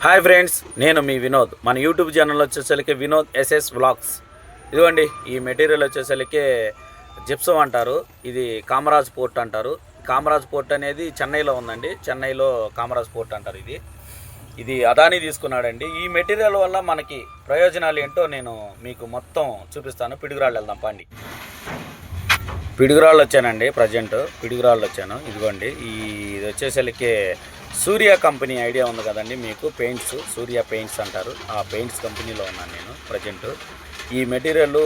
Hi friends, నేను మీ వినోద్. మన YouTube channel వచ్చేసరికి వినోద్ ఎస్ఎస్ వ్లాగ్స్. ఇదిగోండి, ఈ మెటీరియల్ వచ్చేసరికి జిప్సం అంటారు. ఇది కామరాజ్ పోర్ట్ అంటారు. కామరాజ్ పోర్ట్ అనేది చెన్నైలో ఉందండి. చెన్నైలో కామరాజ్ పోర్ట్ అంటారు. ఇది అదానీ తీసుకున్నాడండి. ఈ మెటీరియల్ వల్ల మనకి ప్రయోజనాలు ఏంటో నేను మీకు మొత్తం చూపిస్తాను. పిడుగురాళ్ళు వెళ్దాం పండి. పిడుగురాళ్ళు వచ్చానండి. ప్రజెంట్ పిడుగురాళ్ళు వచ్చాను. ఇదిగోండి, ఇది వచ్చేసరికి సూర్య కంపెనీ ఐడియా ఉంది కదండి మీకు. పెయింట్స్, సూర్య పెయింట్స్ అంటారు. ఆ పెయింట్స్ కంపెనీలో ఉన్నాను నేను ప్రజెంట్. ఈ మెటీరియల్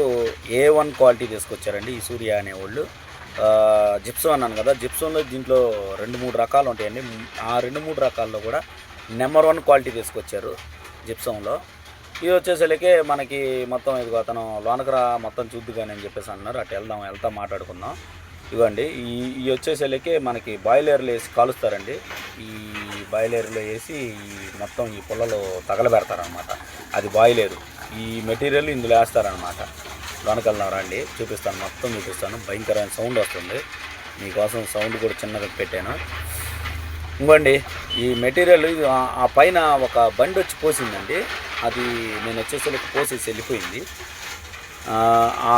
A1 క్వాలిటీ తీసుకొచ్చారండి ఈ సూర్య అనేవాళ్ళు. జిప్సం అన్నాను కదా, జిప్సంలో దీంట్లో 2-3 రకాలు ఉంటాయండి. ఆ 2-3 రకాల్లో కూడా నెంబర్ 1 క్వాలిటీ తీసుకొచ్చారు జిప్సంలో. ఇది వచ్చేసరికి మనకి మొత్తం ఇదిగో అతను లోనకరా మొత్తం చూద్దుగాని అని చెప్పేసి అన్నారు. అటు వెళ్తా మాట్లాడుకుందాం. ఇవ్వండి, ఈ వచ్చేసరికి మనకి బాయిలర్లు వేసి కాలుస్తారండి. ఈ బాయిలర్లో వేసి మొత్తం ఈ పుల్లలో తగలబెడతారనమాట. అది బాయిలరు. ఈ మెటీరియల్ ఇందులో వేస్తారనమాట. లోనకెళ్దాం రండి, చూపిస్తాను, మొత్తం చూపిస్తాను. భయంకరమైన సౌండ్ వస్తుంది. మీకోసం సౌండ్ కూడా చిన్నగా పెట్టాను. ఇంకోండి, ఈ మెటీరియల్ ఆ పైన ఒక బండి వచ్చి పోసిందండి. అది నేను వచ్చేసరికి పోసేసి వెళ్ళిపోయింది. ఆ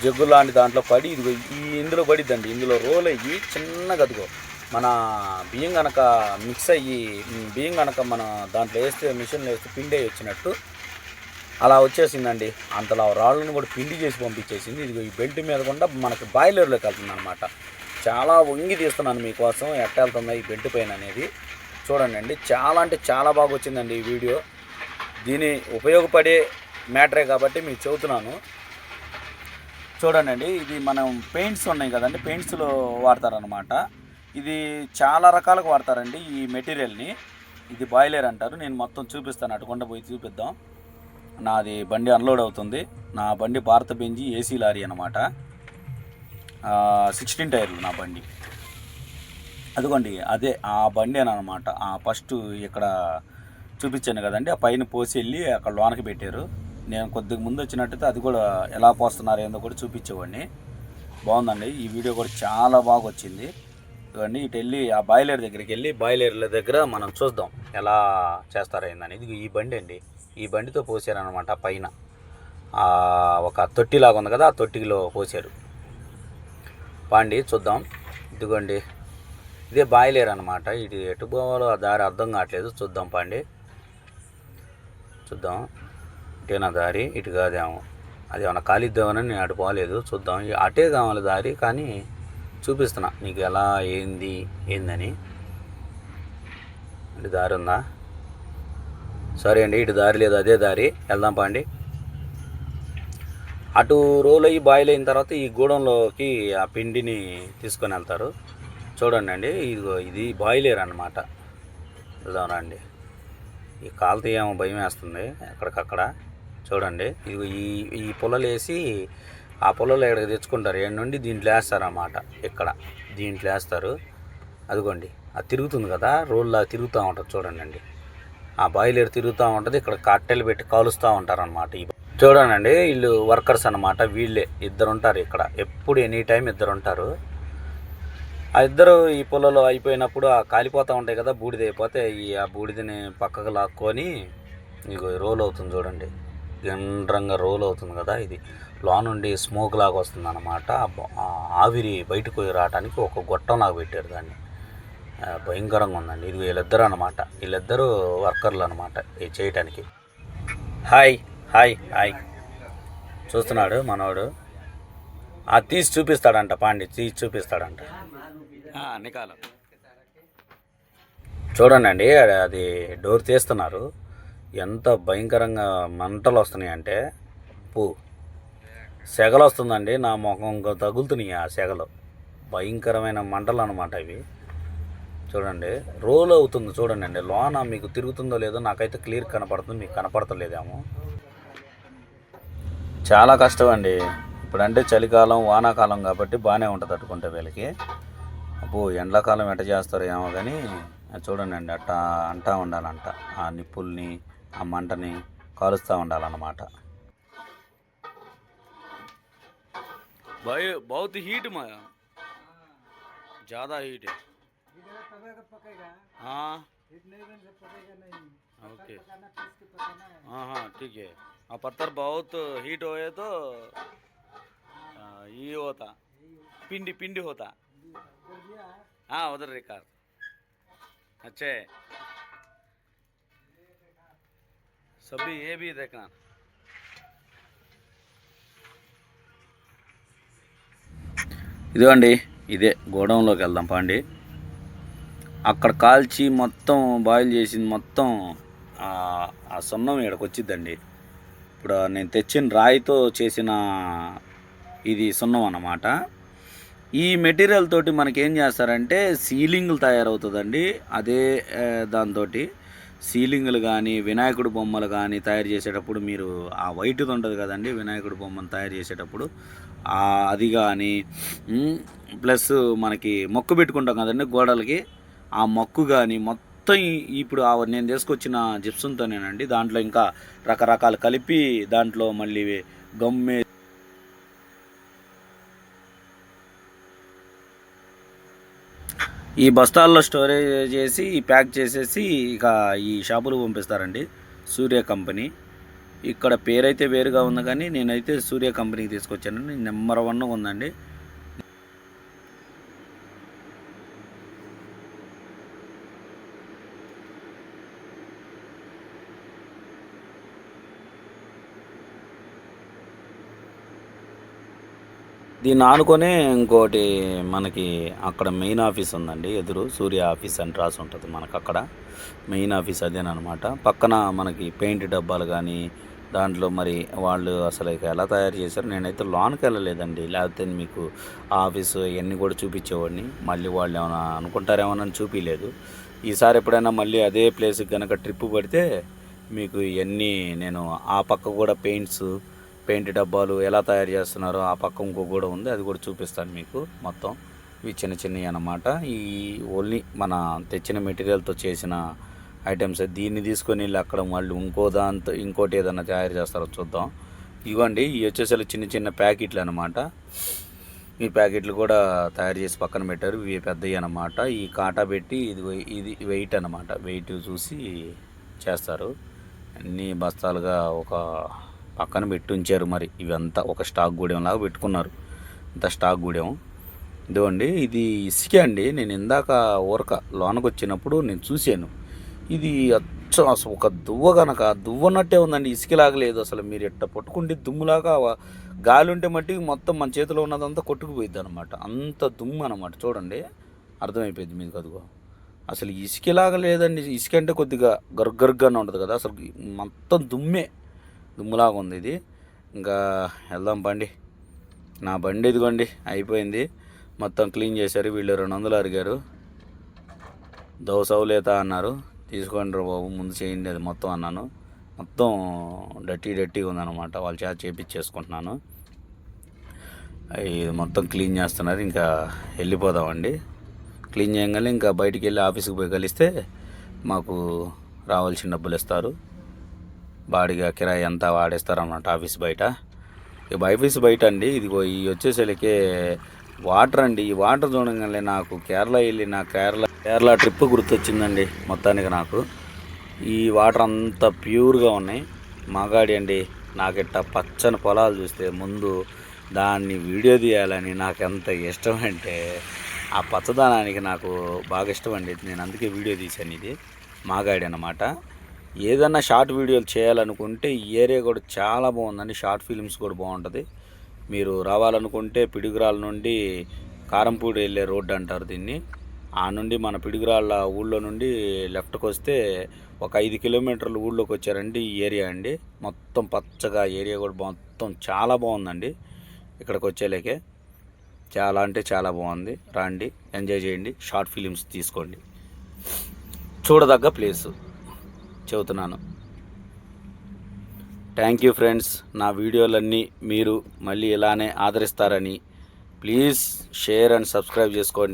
జగ్గు లాంటి దాంట్లో పడి ఇదిగో ఇందులో పడిద్దండి. ఇందులో రోల్ అయ్యి చిన్నగా అదిగో మన బియ్యం కనుక మిక్స్ అయ్యి బియ్యం కనుక మన దాంట్లో వేస్తే మిషన్లో వేస్తే పిండి వచ్చినట్టు అలా వచ్చేసిందండి. అంతలా రాళ్ళను కూడా పిండి చేసి పంపించేసింది. ఇదిగో ఈ బెల్ట్ మీద కూడా మనకి బాయిలర్లోకి వెళ్తుంది అనమాట. చాలా వంగి తీస్తున్నాను మీకోసం ఎట్ట వెళ్తుందా ఈ బెల్ట్ పైన అనేది చూడండి. చాలా అంటే చాలా బాగా వచ్చిందండి ఈ వీడియో. దీని ఉపయోగపడే మ్యాటరే కాబట్టి మీకు చెబుతున్నాను. చూడండి, ఇది మనం పెయింట్స్ ఉన్నాయి కదండి, పెయింట్స్లో వాడతారనమాట. ఇది చాలా రకాలకు వాడతారండి ఈ మెటీరియల్ని. ఇది బాయిలర్ అంటారు. నేను మొత్తం చూపిస్తాను, అటుకుండా పోయి చూపిద్దాం. నాది బండి అన్లోడ్ అవుతుంది. నా బండి భారత బెంజి ఏసీ లారీ అనమాట. 16 టైర్లు నా బండి. అదిగోండి, అదే ఆ బండి అని అనమాట. ఫస్ట్ ఇక్కడ చూపించాను కదండి, ఆ పైన పోసి వెళ్ళి అక్కడ లోనకి పెట్టారు. నేను కొద్దిగా ముందు వచ్చినట్టయితే అది కూడా ఎలా పోస్తున్నారు ఏందో కూడా చూపించేవాడిని. బాగుందండి, ఈ వీడియో కూడా చాలా బాగా వచ్చింది. ఇవన్నీ ఇటు వెళ్ళి ఆ బాయిలర్ దగ్గరికి వెళ్ళి బాయిలర్ల దగ్గర మనం చూద్దాం ఎలా చేస్తారైందని. ఇది ఈ బండి అండి. ఈ బండితో పోసారనమాట. పైన ఒక తొట్టిలాగా ఉంది కదా, ఆ తొట్టిలో పోసారు. పాండి చూద్దాం. ఇదిగోండి, ఇదే బాయిలర్ అనమాట. ఇది ఎటు పోవాలో ఆ దారి అర్థం కావట్లేదు. చూద్దాం పాండి, చూద్దాం. ఇటేనా దారి? ఇటు కాదేమో. అది ఏమన్నా కాలిద్దామని నేను అటు పోలేదు. చూద్దాం. అటే కావాలి దారి, కానీ చూపిస్తున్నా నీకు ఎలా ఏందని. ఇటు దారి ఉందా? సరే అండి, ఇటు దారి లేదు, అదే దారి. వెళ్దాం పాండి. అటు రోల్ అయ్యి బాయిల్ అయిన తర్వాత ఈ గూడెంలోకి ఆ పిండిని తీసుకొని వెళ్తారు. చూడండి, ఇది బాయిలర్ అన్నమాట. వెళ్దాం రండి. ఈ కాలుతో ఏమో భయం వేస్తుంది ఎక్కడికక్కడ. చూడండి, ఇది ఈ పుల్లలు వేసి ఆ పుల్లలు ఎక్కడికి తెచ్చుకుంటారు. ఏడు నుండి దీంట్లో వేస్తారన్నమాట. ఇక్కడ దీంట్లో వేస్తారు. అదిగోండి, అది తిరుగుతుంది కదా, రోల్లా తిరుగుతూ ఉంటుంది. చూడండి, ఆ బాయిలర్ తిరుగుతూ ఉంటుంది. ఇక్కడ కట్టెలు పెట్టి కాలుస్తూ ఉంటారనమాట. చూడండి, వీళ్ళు వర్కర్స్ అనమాట. వీళ్ళే ఇద్దరు ఉంటారు ఇక్కడ. ఎప్పుడు ఎనీ టైం ఇద్దరు ఉంటారు. ఆ ఇద్దరు ఈ పొలంలో అయిపోయినప్పుడు ఆ కాలిపోతూ ఉంటాయి కదా, బూడిద అయిపోతే ఆ బూడిదని పక్కకు లాక్కొని ఇగో రోల్ అవుతుంది. చూడండి, గుండ్రంగా రోల్ అవుతుంది కదా. ఇది లోనుండి స్మోక్ లాగా వస్తుంది అనమాట. ఆవిరి బయటకు రావడానికి ఒక గొట్టం లాగా పెట్టారు దాన్ని. భయంకరంగా ఉందండి. ఇది వీళ్ళిద్దరు అనమాట. వీళ్ళిద్దరూ వర్కర్లు అనమాట ఇది చేయటానికి. హాయ్ హాయ్ హాయ్ చూస్తున్నాడు మనవాడు. అది తీసి చూపిస్తాడంట. పాండి తీసి చూపిస్తాడంట. అన్ని కాలం చూడండి, అది డోర్ తీస్తున్నారు. ఎంత భయంకరంగా మంటలు వస్తున్నాయి అంటే సెగలు వస్తుందండి. నా ముఖం తగులుతున్నాయి ఆ సెగలు. భయంకరమైన మంటలు అనమాట ఇవి. చూడండి, రోల్ అవుతుంది. చూడండి, లోన మీకు తిరుగుతుందో లేదో నాకైతే క్లియర్ కనపడుతుంది, మీకు కనపడతలేదేమో. చాలా కష్టం అండి. ఇప్పుడంటే చలికాలం, వానాకాలం కాబట్టి బాగానే ఉంటుంది అట్టుకుంటే వీళ్ళకి. ఎండాకాలం ఎట్ట చేస్తారో ఏమో కానీ చూడండి, అట్టా అంటూ ఉండాలంట. ఆ నిప్పుల్ని, ఆ మంటని కాలుస్తూ ఉండాలన్నమాట. बहुत हीट में ज़्यादा हीट है। हाँ, ओके। हाँ हाँ ठीक है। पत्थर बहुत हीट होए तो ये होता, पिंडी पिंडी होता। हाँ उधर रिकार अच्छा है। सभी ये भी देखना। ఇదిగోండి ఇదే గోడౌన్లోకి వెళ్దాం పాండి. అక్కడ కాల్చి మొత్తం బాయిల్ చేసింది మొత్తం ఆ సున్నం ఇక్కడికి వచ్చిద్దండి. ఇప్పుడు నేను తెచ్చిన రాయితో చేసిన ఇది సున్నం అన్నమాట. ఈ మెటీరియల్ తోటి మనకేం చేస్తారంటే సీలింగ్లు తయారవుతుందండి. అదే దాంతో సీలింగ్లు కానీ వినాయకుడు బొమ్మలు కానీ తయారు చేసేటప్పుడు మీరు ఆ వైట్ది ఉంటుంది కదండి వినాయకుడు బొమ్మను తయారు చేసేటప్పుడు అది కానీ ప్లస్ మనకి మొక్కు పెట్టుకుంటాం కదండి గోడలకి, ఆ మొక్కు కానీ మొత్తం ఇప్పుడు నేను తీసుకొచ్చిన జిప్సంతోనేనండి. దాంట్లో ఇంకా రకరకాలు కలిపి దాంట్లో మళ్ళీ గమ్మే ఈ బస్తాల్లో స్టోరేజ్ చేసి ప్యాక్ చేసేసి ఇక ఈ షాపులు పంపిస్తారండి. సూర్య కంపెనీ ఇక్కడ పేరైతే వేరుగా ఉంది కానీ నేనైతే సూర్య కంపెనీకి తీసుకొచ్చానండి. నెంబర్ 1 ఉందండి. దీన్ని ఆనుకొనే ఇంకోటి మనకి అక్కడ మెయిన్ ఆఫీస్ ఉందండి. ఎదురు సూర్య ఆఫీస్ అని రాసి ఉంటుంది మనకు. అక్కడ మెయిన్ ఆఫీస్ అదేనమాట. పక్కన మనకి పెయింట్ డబ్బాలు కానీ దాంట్లో మరి వాళ్ళు అసలు ఎలా తయారు చేశారు. నేనైతే లోనికి వెళ్ళలేదండి, లేకపోతే మీకు ఆఫీసు ఇవన్నీ కూడా చూపించేవాడిని. మళ్ళీ వాళ్ళు ఏమైనా అనుకుంటారేమోనని చూపించలేదు. ఈసారి ఎప్పుడైనా మళ్ళీ అదే ప్లేస్కి కనుక ట్రిప్ పడితే మీకు ఇవన్నీ నేను ఆ పక్క కూడా పెయింట్ డబ్బాలు ఎలా తయారు చేస్తున్నారో ఆ పక్క ఇంకో కూడా ఉంది, అది కూడా చూపిస్తాను మీకు. మొత్తం ఇవి చిన్న చిన్నవి అన్నమాట. ఈ ఓన్లీ మన తెచ్చిన మెటీరియల్తో చేసిన ఐటమ్స్. దీన్ని తీసుకొని వెళ్ళి అక్కడ వాళ్ళు ఇంకోటి ఏదైనా తయారు చేస్తారో చూద్దాం. ఇవ్వండి ఇవి వచ్చేసరికి చిన్న చిన్న ప్యాకెట్లు అనమాట. ఈ ప్యాకెట్లు కూడా తయారు చేసి పక్కన పెట్టారు. ఇవి పెద్దవి అన్నమాట. ఈ కాటా పెట్టి ఇది వెయిట్ అన్నమాట. వెయిట్ చూసి చేస్తారు. అన్ని బస్తాలుగా ఒక పక్కన పెట్టి ఉంచారు. మరి ఇవంతా ఒక స్టాక్ గూడెం లాగా పెట్టుకున్నారు. ఇంత స్టాక్ గూడెం. ఇదిగోండి ఇది ఇసుకే అండి. నేను ఇందాక లోనకు వచ్చినప్పుడు నేను చూశాను. ఇది అసలు ఒక దువ్వనట్టే ఉందండి. ఇసుకలాగా లేదు అసలు. మీరు ఎట్ట పట్టుకుంటే దుమ్ములాగా గాలి ఉంటే మట్టి మొత్తం మన చేతిలో ఉన్నదంతా కొట్టుకుపోయిద్ది అనమాట. అంత దుమ్ము అనమాట. చూడండి అర్థమైపోయింది మీకు. అదిగో అసలు ఇసుకలాగా లేదండి. ఇసుక అంటే కొద్దిగా గరుగ్గానే ఉంటుంది కదా, అసలు మొత్తం దుమ్ములాగా ఉంది ఇది. ఇంకా వెళ్దాం బండి. నా బండి ఇదిగోండి అయిపోయింది. మొత్తం క్లీన్ చేశారు వీళ్ళు. 200 అడిగారు. దోసవులేత అన్నారు. తీసుకోండి రా బాబు ముందు చేయండి అది మొత్తం అన్నాను. మొత్తం డట్టీగా ఉందన్నమాట. వాళ్ళ చేత చేపించేసుకుంటున్నాను. ఇది మొత్తం క్లీన్ చేస్తున్నారు. ఇంకా వెళ్ళిపోదామండి. క్లీన్ చేయగానే ఇంకా బయటికి వెళ్ళి ఆఫీస్కి పోయి కలిస్తే మాకు రావాల్సిన డబ్బులు ఇస్తారు. బాడిగా కిరాయి అంతా వాడేస్తారన్నమాట ఆఫీస్ బయట. ఇక ఆఫీస్ బయట అండి ఇదిగో ఈ వచ్చేసరికి వాటర్ అండి. ఈ వాటర్ చూడగానే నాకు కేరళ ట్రిప్ గుర్తొచ్చిందండి మొత్తానికి నాకు. ఈ వాటర్ అంత ప్యూర్గా ఉన్నాయి. మాగాడి అండి. నాకిట్ట పచ్చని పొలాలు చూస్తే ముందు దాన్ని వీడియో తీయాలని నాకు ఎంత ఇష్టం అంటే ఆ పచ్చదనానికి నాకు బాగా ఇష్టం అండి. నేను అందుకే వీడియో తీశాను. ఇది మాగాడి అన్నమాట. ఏదన్నా షార్ట్ వీడియోలు చేయాలనుకుంటే ఈ ఏరియా కూడా చాలా బాగుందండి. షార్ట్ ఫిల్మ్స్ కూడా బాగుంటుంది. మీరు రావాలనుకుంటే పిడుగురాల నుండి కారంపూడి వెళ్ళే రోడ్డు అంటారు దీన్ని. ఆ నుండి మన పిడుగురాళ్ళ ఊళ్ళో నుండి లెఫ్ట్కి వస్తే ఒక 5 కిలోమీటర్లు ఊళ్ళోకి వచ్చారండి. ఈ ఏరియా అండి మొత్తం పచ్చగా. ఏరియా కూడా మొత్తం చాలా బాగుందండి. ఇక్కడికి వచ్చేలేకే చాలా అంటే చాలా బాగుంది. రండి, ఎంజాయ్ చేయండి, షార్ట్ ఫిలిమ్స్ తీసుకోండి. చూడదగ్గ ప్లేసు చెబుతున్నాను. Thank you friends. నా వీడియోలన్నీ మీరు మళ్ళీ ఇలానే ఆదరిస్తారని ప్లీజ్ షేర్ అండ్ సబ్స్క్రైబ్ చేసుకోండి.